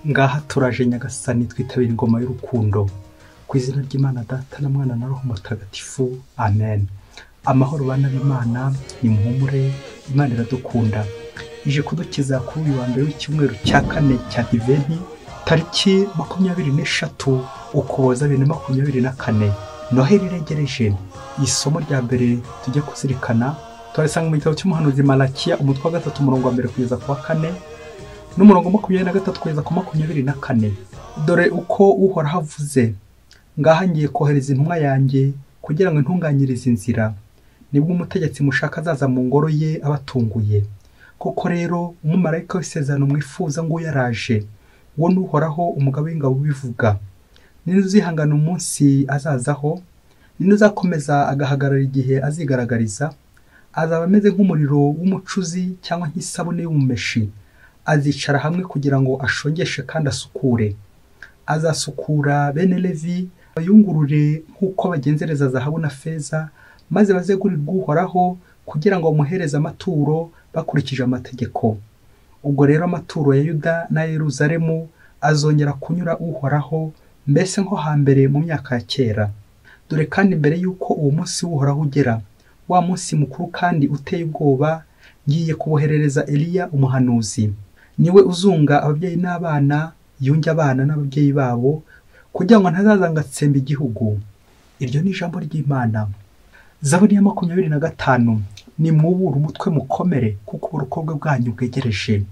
Ngaha turaje Nyagasani twitabira ingoma y'urukundo ku izina ry'Imana Data na Mwana na Roho Mutagatifu. Amen. Amahoro bana b'Imana, ni muhumure, Imana iradukunda. Ije kudukiza kuri uyu wa mbere w'icyumweru cya kane cya Adventi, tariki 23 Ukuboza 2024. Noheli iregereje. Isomo rya mbere tujya kuzirikana twarisanga mu gitabo cy'umuhanuzi Malakiya umutwe wa 3 umurongo wa 1 kugeza ku wa 4 n'umurongo 23 kugeza ku 24. Dore uko Uhoraho avuze: ngaha ngiye kohereza intumwa yanjye kugira ngo intunganyirize inzira. Nibwo umutegetsi mushaka azaza mu ngoro ye abatunguye. Koko rero umumarayika w'isezerano mwifuza ngo yaraje, uwo ni Uhoraho umugabo w'ingabo bivuga. Ninde uzihangana umunsi azazaho? Ninde uzakomeza agahagarara igihe azigaragariza? Azaba ameze nk'umuriro w'umucuzi cyangwa nk'isabune y'umumeshi. Azicara hamwe kugira ngo ashongeshe kandi asukure. Azasukura bene Levi bayungurure nk'uko bagenzereza zahabu na feza, maze bazegurirwa Uhoraho kugira ngo bamuhereze amaturo bakurikije amategeko. Ubwo rero amaturo ya Yuda na Yeruzalemu azongera kunyura Uhoraho, mbese nko hambere mu myaka ya kera. Dore kandi mbere yuko uwo munsi w'Uhoraho ugera, wa munsi mukuru kandi uteye ubwoba, ngiye kuboherereza Eliya umuhanuzi. Niwe uzunga ababyeyi n'abana, yunge abana n'ababyeyi babo, kugira ngo ntazazanga atsemba igihugu. Iryo ni ijambo ry'Imana. Zaburi ya 25. Ni mwubura umutwe mukomere, kuko uburukorwe bwanyu bwegereje.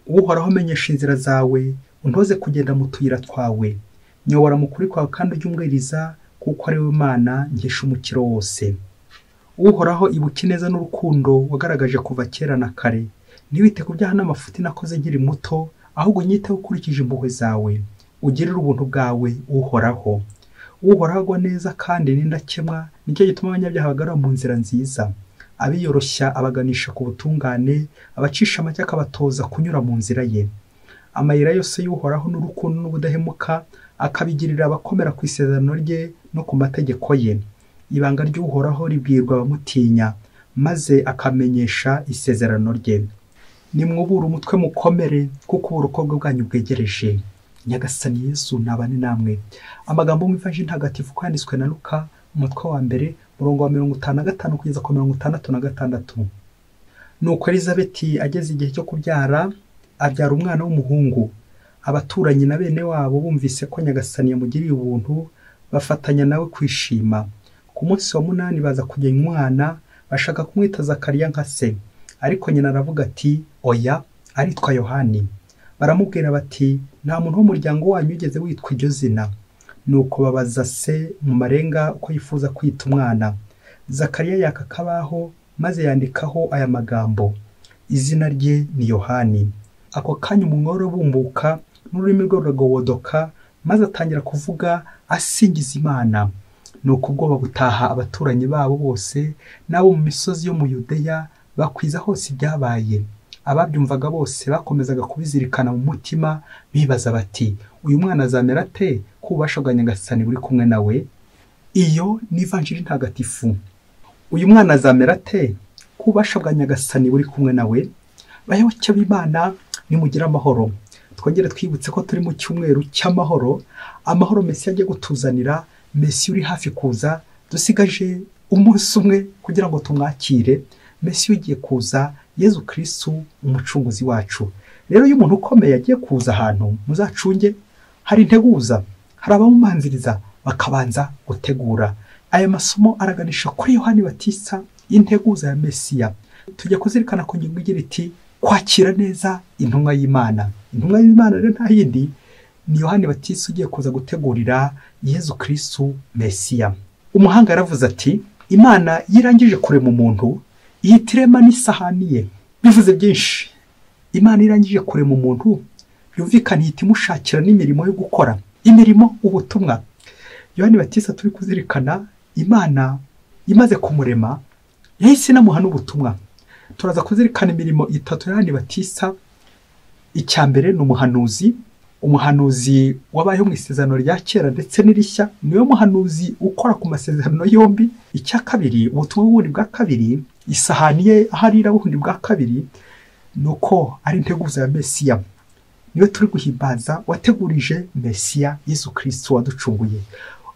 Uhoraho amenyesha inzira zawe, untoze kugenda mu tuyira twawe. Nyobora mu kuri kwawe kandi ujye umbwiriza, kuko ari we Mana nkesha umukiro wose. Uhoraho ibuka neza n'urukundo wagaragaje kuva kera na kare. Ntiwite ku byaha n'amafuti nakoze nkiri muto, ahubwo nyiteho ukurikije impuhwe zawe. Ugirire ubuntu bwawe Uhoraho. Uhoraho agwa neza kandi n'indakemwa, nicyo gituma abanyabyaha bagarura mu nzira nziza. Abiyoroshya abaganisha ku butungane, abacisha make akabatoza kunyura mu nzira ye. Amayira yose y'Uhoraho n'urukundo n'ubudahemuka, akabigirira abakomera ku isezerano rye no ku mategeko ye. Ibanga ry'Uhoraho ribwirwa abamutinya, maze akamenyesha isezerano rye. Nimwubura umutwe mukomere, kuko uburukorwe bwanyu bwegereje. Nyagasani Yesu nabane namwe. Amagambo mu Ivanjili ntagatifu kwanditswe na Luka umutwe wa 1 murongo wa 55 kugeza ku 66. Nuko Elizabeti ageze igihe cyo kubyara, abyara umwana w'umuhungu. Abaturanyi na bene wabo bumvise ko Nyagasani yamugiriye ubuntu, bafatanya nawe kwishima. Ku munsi wa 8 baza kugenya umwana, bashaka kumwita Zakariya nka se. Ariko nyina aravuga ati: oya, aritwa Yohani. Baramubwira bati: nta muntu w'umuryango wanyu ugeze witwa iryo zina. Nuko babaza se mu marenga uko yifuza kwita umwana. Zakariya yaka kabaho, maze yandikaho aya magambo: izina rye ni Yohani. Ako kanya umworo bumbuka n'ururimi rwe ruragobodoka, maze atangira kuvuga asingiza Imana. Nuko ubwoba butaha abaturanyi babo bose n'abo mu misozi yo mu Yudeya, bakwiza hose ibyabaye. Ababyumvaga bose bakomezaga kubizirikana mu mutima, bibaza bati: uyu mwana azamera ate ko ububasha bwa Nyagasani buri kumwe nawe? Iyo ni Ivanjili ntagatifu. Uyu mwana azamera ate ko ububasha bwa Nyagasani buri kumwe nawe? Bayoboke b'Imana, nimugira amahoro. Twongere twibutse ko turi mu cyumweru cy'amahoro, amahoro Mesiya agiye gutuzanira. Mesiya uri hafi kuza, dusigaje umunsi umwe kugira ngo tumwakire. Mesiya ugiye kuza, Yezu Kristu umucunguzi wacu. Rero iyo umuntu ukomeye agiye kuza ahantu, muzacunge hari integuza, hari abamumanziriza bakabanza gutegura. Aya masomo araganisha kuri Yohani Batista, integuza ya Mesiya. Tujya kuzirikana ku ngingo igira iti: kwakira neza intumwa y'Imana. Intumwa y'Imana rero nta yindi ni Yohani Batista ugiye kuza gutegurira Yezu Kristu Mesiya. Umuhanga yaravuze ati: Imana yirangije kurema umuntu, yitirema n'isahani ye. Bivuze byinshi. Imana irangije kurema umuntu, yumvikana ihita imushakira n'imirimo yo gukora, imirimo, ubutumwa. Yohani Batista turi kuzirikana, Imana imaze kumurema yahise inamuha n'ubutumwa. Turaza kuzirikana imirimo 3 ya Yohani Batista. Icya mbere ni umuhanuzi. Umuhanuzi wabayeho mu isezerano rya kera ndetse n'irishya, niwe muhanuzi ukora ku masezerano yombi. Icya kabiri, ubutumwa bw'ubundi bwa kabiri, isahani ye aharira bundi bwa kabiri, nuko ari integuza ya Mesiya. niwe turi guhimbaza wategurije Mesiya Yesu Kristo waducunguye.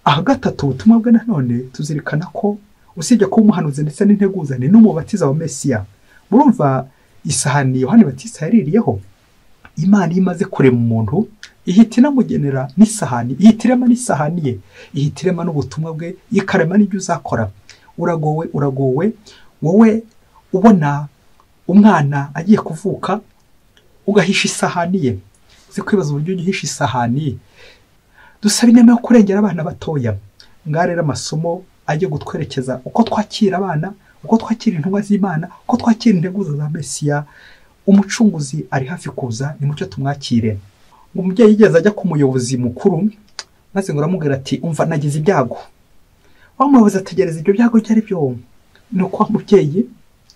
Aha gatatu ubutumwa bwe nanone tuzirikana ko usibye ko umuhanuzi ndetse n'integuza ni n'umubatiza wa Mesiya. Murumva isahani Yohani Batista yaririyeho, Imana imaze kurema umuntu ihita inamugenera n'isahani, ihitirema n'isahani ye, ihitirema n'ubutumwa bwe, ikarema n'ibyo uzakora. Uragowe wowe ubona umwana agiye kuvuka ugahisha isahani ye. Uzi kwibaza uburyo ugihisha isahani. Dusaba inema yo kurengera abana batoya. Ngarera amasomo ajye gutwerekeza uko twakira abana, uko twakira intumwa z'Imana, uko twakira integuza za Mesiya. Umucunguzi ari hafi kuza, ni mucyo tumwakire. Umubyeyi yigeze ajya ku muyobozi mukuru maze ngo aramubwira ati umva nagize ibyago. Wa muyobozi ategereza ibyo byago byari byo. Nuko umubyeyi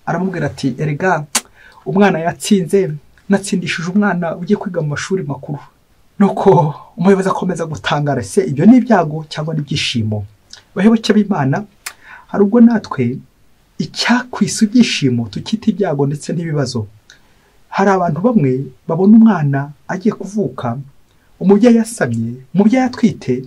aramubwira ati erega umwana yatsinze, natsindishije umwana ugiye kwiga mu mashuri makuru. Nuko umuyobozi akomeza gutangara, se ibyo ni ibyago cyangwa ni ibyishimo? Bayoboke b'Imana, hari ubwo natwe icyakwisa ibyishimo tukita ibyago ndetse n'ibibazo. Hari abantu bamwe babona umwana agiye kuvuka, umubyeyi yasamye, umubyeyi atwite,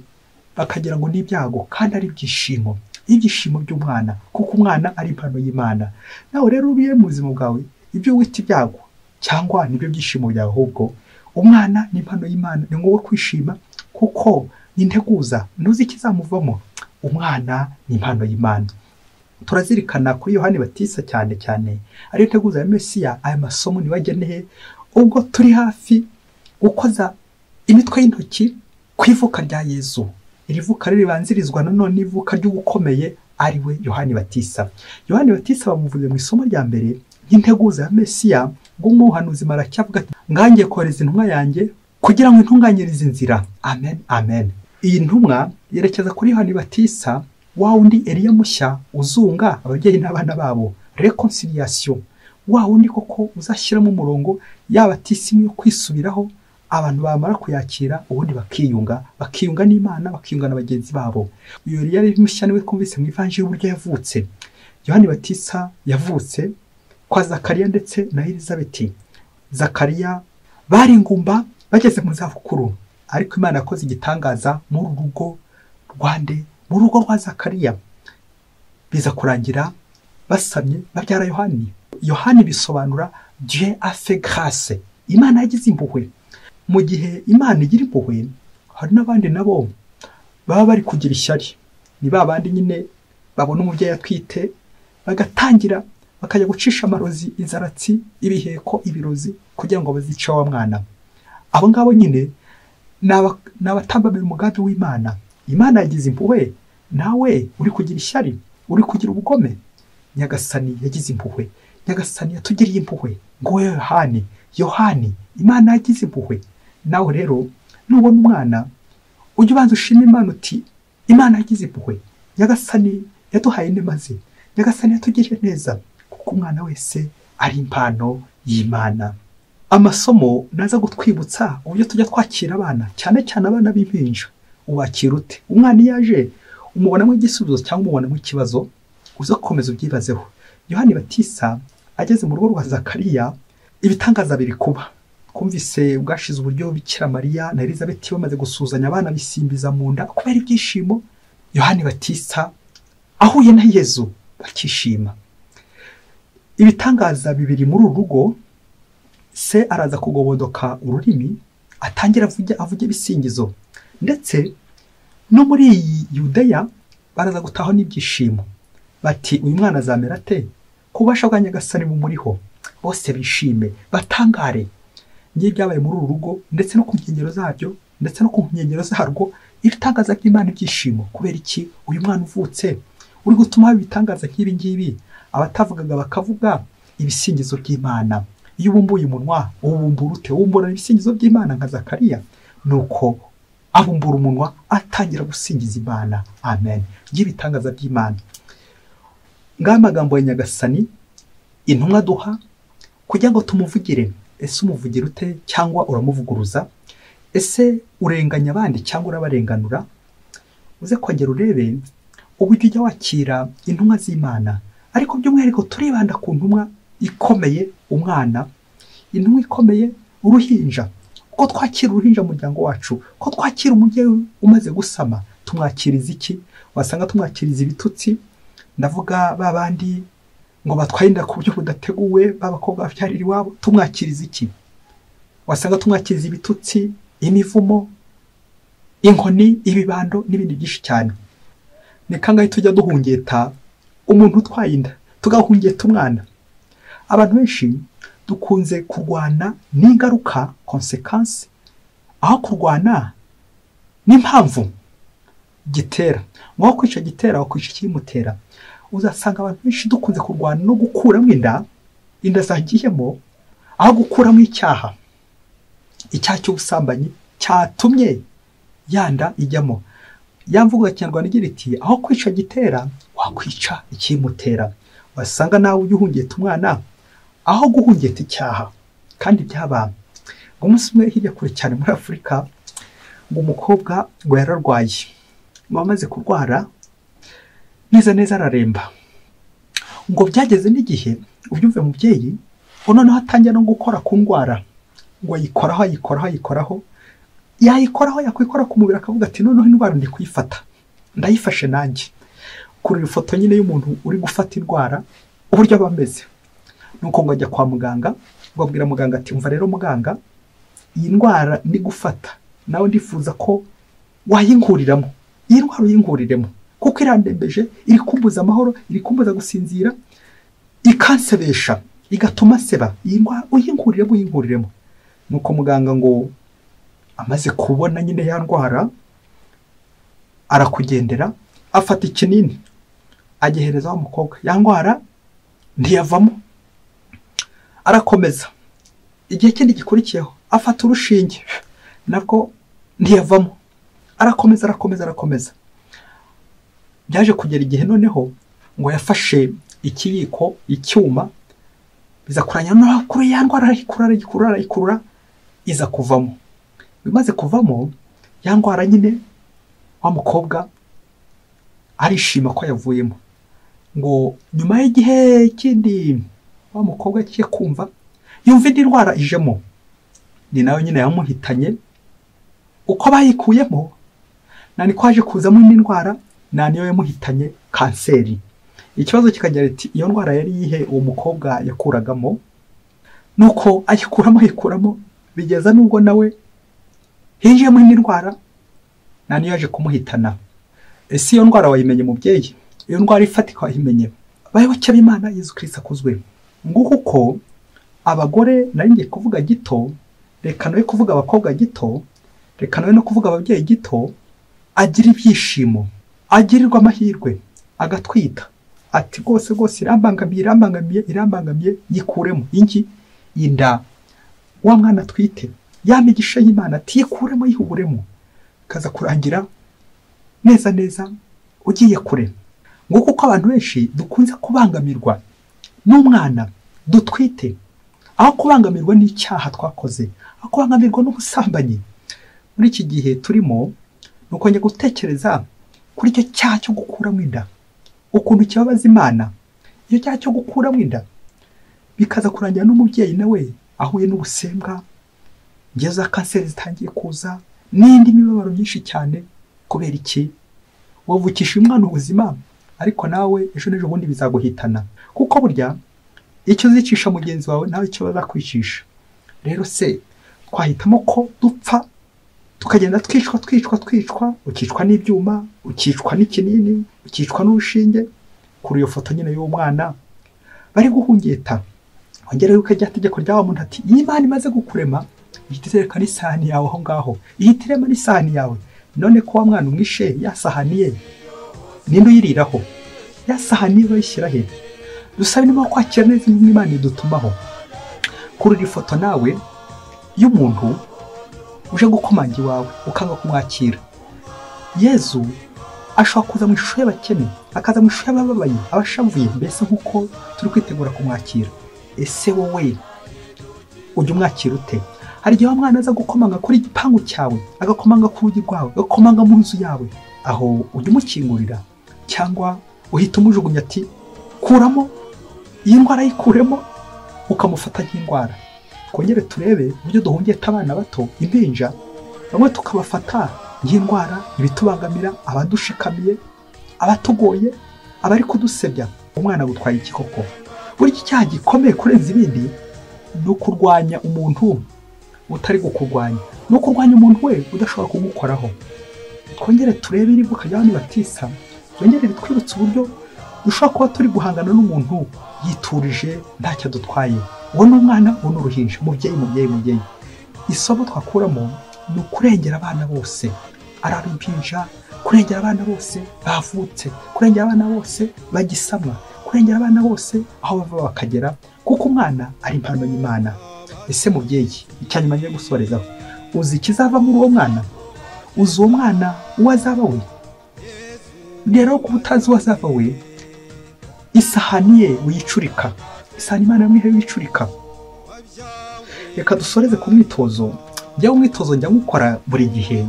bakagira ngo ni ibyago kandi ari ibyishimo. Ibyishimo by'umwana, kuko umwana ari impano y'Imana. Nawe rero ubiye mu buzima bwawe ibyo wita ibyago cyangwa nibyo byishimo byawe, ahubwo umwana ni impano y'Imana. Ni ngombwa kwishima kuko ninteguza ntuzi ikizamuvamo. Umwana ni impano y'Imana. Turazirikana kuri Yohani Batista cyane cyane ari integuza ya Mesiya. Aya masomo nibageneye ubwo turi hafi gukoza imitwe y'intoki kwivuka rya Yesu. Iri vuka ribanzirizwa nanone ivuka ry'ubukomeye ari we Yohani Batista. Yohani Batista bamuvuze mu isomo rya mbere nk'integuza ya Mesiya. Bw'umuhanuzi maracyavuga ati ngangiye kohereza intumwa yanjye kugira ngo intunganyirize inzira. Amen, amen. Iyi ntumwa yerekeza kuri Yohani Batista, wa wundi Eliya mushya uzunga ababyeyi n'abana babo, reconciliation. Wa wundi koko uzashyiramo umurongo y'abatisimu yo kwisubiraho, abantu bamara kuyakira ubundi bakiyunga n'Imana, bakiyunga na bagenzi babo. Uyu Eliya mushya niwe twumvise mu ivanjiri uburyo yavutse. Yohani Batista yavutse kwa Zakariya ndetse na Elizabeti. Zakariya bari ingumba bageze mu zabukuru, ariko Imana yakoze igitangaza mu rugo mu rugo rwa Zakariya. Biza kurangira basamye babyara Yohani. Yohani bisobanura Dieu a fait grâce, Imana yagize impuhwe. Mu gihe Imana igira impuhwe, hari n'abandi nabo baba bari kugira ishyari. Ni babandi nyine babona umubyeyi atwite bagatangira bakajya gucisha amarozi, inzaratsi, ibiheko, ibirozi kugira ngo bazice wa mwana. Abo ngabo nyine n'abatambamira umugambi w'Imana. Imana yagize impuhwe, nawe uri kugira ishyari, uri kugira ubugome. Nyagasani yagize impuhwe, Nyagasani yatugiriye impuhwe. Ngo Yohani, Imana yagize impuhwe. Nawe rero nubona umwana ujye ubanza ushima Imana uti Imana yagize impuhwe, Nyagasani yaduhaye inema ze, Nyagasani yatugiriye neza, kuko umwana wese ari impano y'Imana. Amasomo naza gutwibutsa uburyo tujya twakira abana, cyane cyane abana b'impinja. Ubakira ute? Umwana yaje umubonamo igisubizo cyangwa umubonamo ikibazo, uza gukomeza ubyibazeho. Yohani Batista ageze mu rugo rwa Zakariya, ibitangaza biri kuba. Kumvise bwashize uburyo Bikira Mariya na Elizabeti bamaze gusuzanya abana bisimbiza mu nda kubera ibyishimo. Yohani Batista ahuye na Yezu bakishima. Ibitangaza bibiri muri uru rugo. Se araza kugobodoka ururimi, atangira avuge ibisingizo, ndetse no muri Yudeya baraza gutaho n'ibyishimo. Bati uyu mwana azamera ate? Kubasha bwa Nyagasani bumuriho. Bose bishime batangare. Ngiye byabaye muri uru rugo ndetse no ku nkengero zabyo ndetse no ku nkengero zarwo, ibitangaza by'Imana ibyishimo. Kubera iki? Uyu mwana uvutse uri gutuma ibitangaza nk'ibi ngibi. Abatavugaga bakavuga ibisingizo by'Imana. Iyo ubumbuye umunwa ubumbura ute? Ubumbura ibisingizo by'Imana nka Zakariya. Nuko abumbura umunwa atangira gusingiza Imana. Amen. Y'ibitangaza by'Imana. Ngamagambo ya Nyagasani intumwa duha kugira ngo tumuvugire. Ese umuvugira ute cyangwa uramuvuguruza? Ese urenganya abandi cyangwa urabarenganura? Uze kongera urebe uburyo ujya wakira intumwa z'Imana. Ariko by'umwihariko turibanda ku ntumwa ikomeye, umwana. Intumwa ikomeye, uruhinja. ko twakira uruhinja mu muryango wacu, ko twakira umubyeyi umaze gusama, tumwakiriza iki? Wasanga tumwakiriza ibitutsi, ndavuga babandi ngo batwaye inda ku buryo budateguwe, babakobwa babyarira iwabo, tumwakiriza iki? Wasanga tumwakiriza ibitutsi, imivumo, inkoni, ibibando n'ibindi byinshi cyane. Ni kangahe tujya duhungeta umuntu utwaye inda, tugahungeta umwana. Abantu benshi dukunze kurwana n'ingaruka, consequence, aho kurwana n'impamvu gitera. Mwaho kwica gitera aho kwica ikimutera. Uzasanga abantu benshi dukunze kurwana no gukuramo inda zagiyemo, aho gukuramo icyaha cy'ubusambanyi cyatumye yanda ijyamo. Yamvuga Kinyarwanda igira iti aho kwica gitera wakwica ikimutera. Wasanga nawe ujya uhungeta umwana aho guhungeta icyaha. Kandi byaba umunsi umwe hirya kure cyane muri Afurika, ngo umukobwa ngo yararwaye, ngo amaze kurwara neza araremba. Ngo byageze n'igihe ubyumve mubyeyi, ngo noneho atangira no gukora ku ndwara, ngo yikoraho yakwikora ku mubiri, akavuga ati noneho indwara ndi kuyifata, ndayifashe nanjye. Kuri ifoto nyine y'umuntu uri gufata indwara uburyo bameze. Nuko ngo ajya kwa muganga, ngo abwira muganga ati umva rero muganga, iyi ndwara ndi gufata nawe ndifuza ko wayinkuriramo, iyi ndwara uyinkuriremo, kuko irandembeje, iri kumbuza amahoro, iri kumbuza gusinzira, ikansebesha, igatuma seba, iyi ndwara uyinkuriremo. Nuko muganga ngo amaze kubona nyine ya ndwara, arakugendera, afata ikinini agihereza wa mukobwa. Ya ndwara ntiyavamo, arakomeza. Igihe kindi gikurikiyeho afata urushinge, nabwo ntiyavamo, arakomeza. Byaje kugera igihe noneho ngo yafashe ikiyiko, icyuma, biza kuranya no kuri ya ndwara, arayikurura iza kuvamo. Bimaze kuvamo ya ndwara nyine, wa mukobwa arishima ko yavuyemo. Ngo nyuma y'igihe kindi wa mukobwa agiye kumva yumva indi ndwara ijemo, ni nawe nyine yamuhitanye. Uko bayikuyemo nani kwaje kuzamo indi ndwara, niyo yamuhitanye, kanseri. Ikibazo kikagira ati iyo ndwara yari yihe uwo mukobwa yakuragamo? Nuko ayikuramo, bigeza nubwo nawe hinjiyemo indi ndwara, niyo yaje kumuhitana. Ese iyo ndwara wayimenye mubyeyi? Iyo ndwara ifatika wayimenye? Bayoboke b'Imana, Yesu Kristo akuzwe. Nguko uko abagore nari ngiye kuvuga gito, reka nawe kuvuga abakobwa gito, reka nawe no kuvuga ababyeyi gito, agira ibyishimo, agirirwa amahirwe, agatwita ati rwose irambangamiye, yikuremo inda, wa mwana atwite, ya migisha y'Imana ati yikuremo, yihuburemo, kaza kurangira neza ugiye kure. Nguko uko abantu benshi dukunze kubangamirwa n'umwana dutwite, aho kubangamirwa n'icyaha twakoze, aho kubangamirwa n'ubusambanyi. Muri iki gihe turimo nuko njye gutekereza kuri icyo cyaha cyo gukuramo inda, ukuntu kibabaza Imana. Iyo cyaha cyo gukuramo inda bikaza kurangira n'umubyeyi nawe ahuye n'ubusembwa, ngeza kanseri zitangiye kuza, n'indi mibabaro myinshi cyane. Kubera iki? Wavukisha umwana ubuzima, ariko nawe ejo n'ejo bundi bizaguhitana, kuko burya icyo uzicisha mugenzi wawe nawe icyo bazakwicisha. Rero se twahitamo ko dupfa, tukagenda twicwa, ukicwa n'ibyuma, ukicwa n'ikinini, ukicwa n'urushinge. Kuri iyo foto nyine y'uwo mwana bari guhungeta, wongera yuko ajya tegeko ryawo muntu ati Imana imaze gukurema, ihita n'isahani yawe aho ngaho, ihitiremo n'isahani yawe. None ko wa mwana umwishe, ya sahani ye ninde uyiriraho? Ya sahani ye bayishyira he? Dusabe niba kwakira neza Imana idutumaho. Kuri iyi foto nawe y'umuntu uje gukomanga iwawe ukanga kumwakira, Yezu ashobora kuza mu ishusho y'abakene, akaza mu ishusho y'abababaye, abashavuye, mbese nk'uko turi kwitegura kumwakira. Ese wowe ujya umwakira ute? Hari igihe wa mwana aza gukomanga kuri igipangu cyawe, agakomanga ku rugi rwawe, agakomanga mu nzu yawe, aho ujya umukingurira, cyangwa uhita umujugunya ati kuramo iyi ndwara, yikuremo, ukamufata nk'indwara. twongere turebe uburyo duhungeta abana bato, impinja, bamwe tukabafata y'indwara, ibitubangamira, abadushikamiye, abatugoye, abari kudusebya. Umwana gutwaye iki koko? Burya icyaha gikomeye kurenza ibindi ni ukurwanya umuntu utari gukurwanya, ni ukurwanya umuntu we udashobora kugukoraho. Twongere turebe iribuka rya Yohani Batista, twongere twibutse uburyo dushobora kuba turi guhangana n'umuntu yiturije ntacyo adutwaye. Uwo ni umwana, uwo ni uruhinja. Mubyeyi, isomo twakuramo ni ukurengera abana bose, ari ab'impinja, kurengera abana bose bavutse, kurengera abana bose bagisamwa, kurengera abana bose aho bava bakagera, kuko umwana ari impano y'Imana. Ese mubyeyi, icyanyuma ngiye gusorezaho, uzi ikizava muri uwo mwana? Uzi uwo mwana uwo azaba we? Rero kuba utazi uwo azava we, isahani ye wiyicurika, isahani Imana yamwihe wicurika. Reka dusoreze ku mwitozo. Njyewe umwitozo njya gukora buri gihe,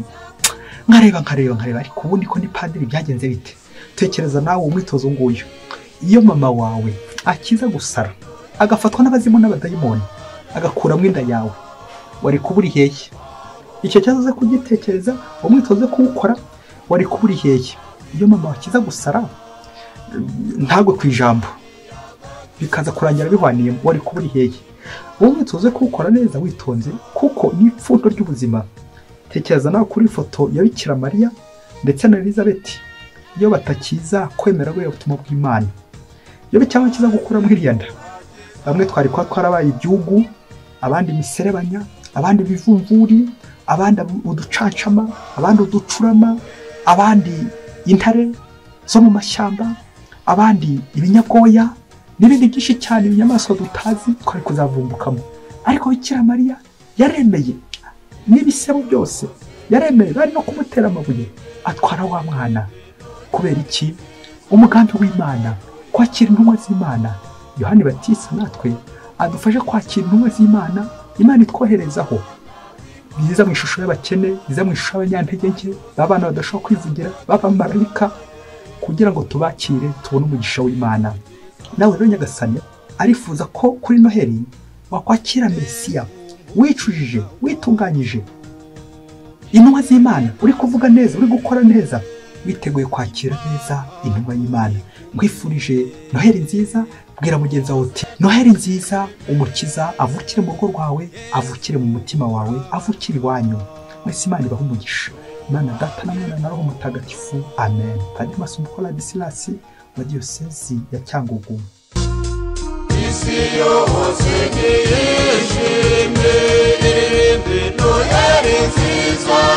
nkareba ariko ubundi ko ni padiri byagenze bite? Tekereza nawe umwitozo nguyu. Iyo mama wawe akiza gusara, agafatwa n'abazimu n'abadayimoni, agakuramo inda yawe, wari kubura hehe? Icyo cyazo kugitekereza, umwitozo kuwukora, wari kubura hehe? Iyo mama wakiza gusara ntagwe ku ijambo, bikaza kurangira bihwaniye, wari kubura hehe? Uwo mwitozo kuwukora neza witonze, kuko ni ipfundo ry'ubuzima. Tekereza nawe kuri ifoto ya Bikira Mariya ndetse na Elizabeth, iyo batakiza kwemera we ubutumwa bw'Imana, iyo cyangwa kiza gukura muri iriya nda, bamwe twari kwa twarabaye igihugu, abandi miserebanya, abandi bivumvuri, abandi uducancama, abandi uducurama, abandi intare zo mu mashyamba, abandi ibinyagoya n'ibindi byinshi cyane, ibinyamaswa dutazi twari kuzavumbukamo. Ariko Bikira Mariya yaremeye n'ibisebo byose, yaremeye, bari no kumutera amabuye, atwara wa mwana. Kubera iki? Umugambi w'Imana, kwakira intumwa z'Imana. Yohani Batista natwe adufasha kwakira intumwa z'Imana, Imana itwoherezaho, biza mu ishusho y'abakene, biza mu ishusho y'abanyantege nke, babana badashobora kwivugira, b'abamarayika, kugira ngo tubakire tubone umugisha w'Imana. Nawe rero Nyagasani arifuza ko kuri Noheli wakwakira Mesiya wicujije, witunganyije, intumwa z'Imana, uri kuvuga neza, uri gukora neza, witeguye kwakira neza intumwa y'Imana. Nkwifurije Noheli nziza. Bwira mugenzi wawe uti Noheli nziza, umukiza avukire mu rugo rwawe, avukire mu mutima wawe, avukire iwanyu. Mwese Imana ibahe umugisha. Imana Data na Mwana na Roho Mutagatifu. Amen. Padiri Masumbuko Ladislas wa Diyosezi ya Cyangugu. Isi yose yishimye, Noheli nziza.